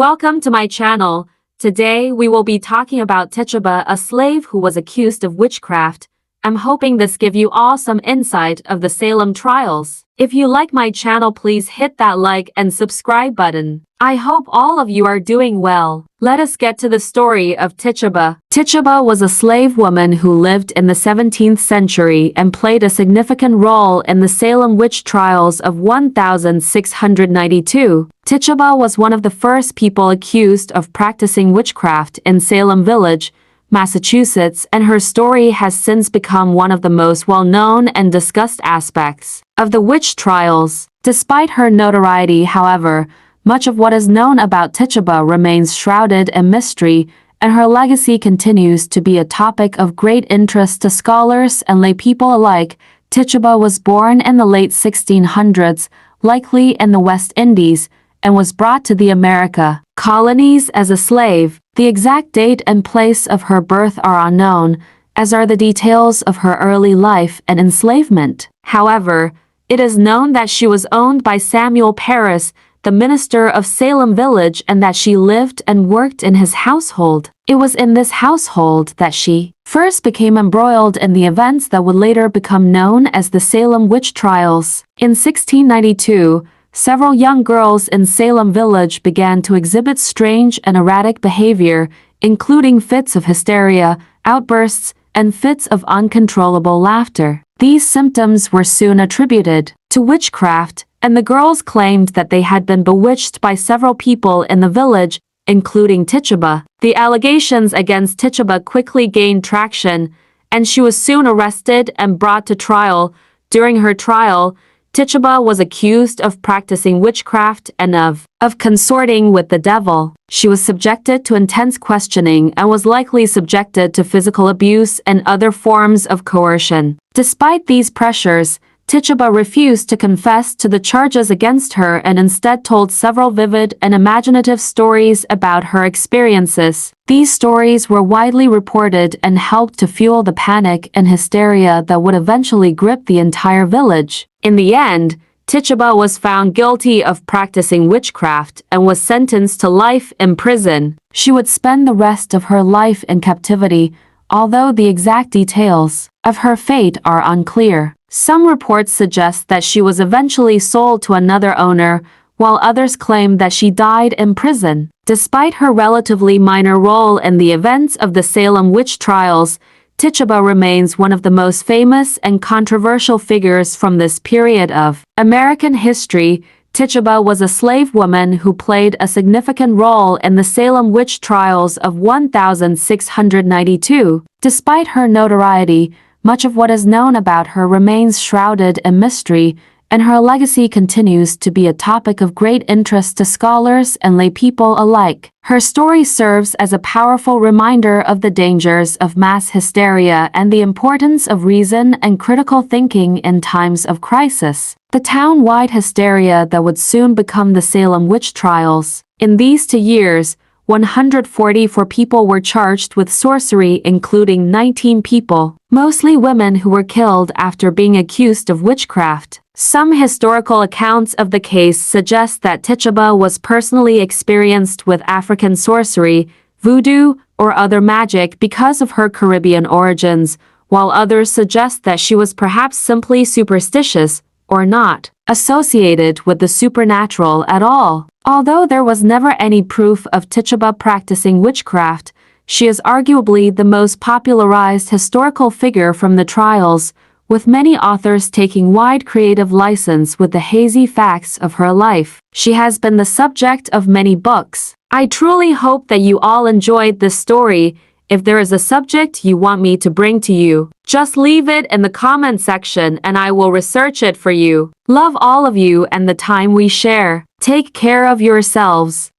Welcome to my channel. Today we will be talking about Tituba, a slave who was accused of witchcraft. I'm hoping this give you all some insight of the Salem trials. If you like my channel, please hit that like and subscribe button. I hope all of you are doing well. Let us get to the story of Tituba. Tituba was a slave woman who lived in the 17th century and played a significant role in the Salem Witch Trials of 1692. Tituba was one of the first people accused of practicing witchcraft in Salem Village, Massachusetts, and her story has since become one of the most well-known and discussed aspects of the witch trials. Despite her notoriety, however, much of what is known about Tituba remains shrouded in mystery, and her legacy continues to be a topic of great interest to scholars and laypeople alike. Tituba was born in the late 1600s, likely in the West Indies, and was brought to the America colonies as a slave. The exact date and place of her birth are unknown, as are the details of her early life and enslavement. However, it is known that she was owned by Samuel Parris, the minister of Salem Village, and that she lived and worked in his household. It was in this household that she first became embroiled in the events that would later become known as the Salem Witch Trials. In 1692, several young girls in Salem Village began to exhibit strange and erratic behavior, including fits of hysteria, outbursts, and fits of uncontrollable laughter. These symptoms were soon attributed to witchcraft, and the girls claimed that they had been bewitched by several people in the village, including Tituba. The allegations against Tituba quickly gained traction, and she was soon arrested and brought to trial. During her trial, Tituba was accused of practicing witchcraft and of consorting with the devil. She was subjected to intense questioning and was likely subjected to physical abuse and other forms of coercion. Despite these pressures, Tituba refused to confess to the charges against her and instead told several vivid and imaginative stories about her experiences. These stories were widely reported and helped to fuel the panic and hysteria that would eventually grip the entire village. In the end, Tituba was found guilty of practicing witchcraft and was sentenced to life in prison. She would spend the rest of her life in captivity, although the exact details of her fate are unclear. Some reports suggest that she was eventually sold to another owner, while others claim that she died in prison. Despite her relatively minor role in the events of the Salem Witch Trials, Tituba remains one of the most famous and controversial figures from this period of American history. Tituba was a slave woman who played a significant role in the Salem Witch Trials of 1692. Despite her notoriety, much of what is known about her remains shrouded in mystery, and her legacy continues to be a topic of great interest to scholars and laypeople alike. Her story serves as a powerful reminder of the dangers of mass hysteria and the importance of reason and critical thinking in times of crisis. The town-wide hysteria that would soon become the Salem Witch Trials. In these 2 years, 144 people were charged with sorcery, including 19 people, mostly women, who were killed after being accused of witchcraft. Some historical accounts of the case suggest that Tituba was personally experienced with African sorcery, voodoo, or other magic because of her Caribbean origins, while others suggest that she was perhaps simply superstitious or not associated with the supernatural at all. Although there was never any proof of Tituba practicing witchcraft, she is arguably the most popularized historical figure from the trials, with many authors taking wide creative license with the hazy facts of her life. She has been the subject of many books. I truly hope that you all enjoyed this story. If there is a subject you want me to bring to you, just leave it in the comment section and I will research it for you. Love all of you and the time we share. Take care of yourselves.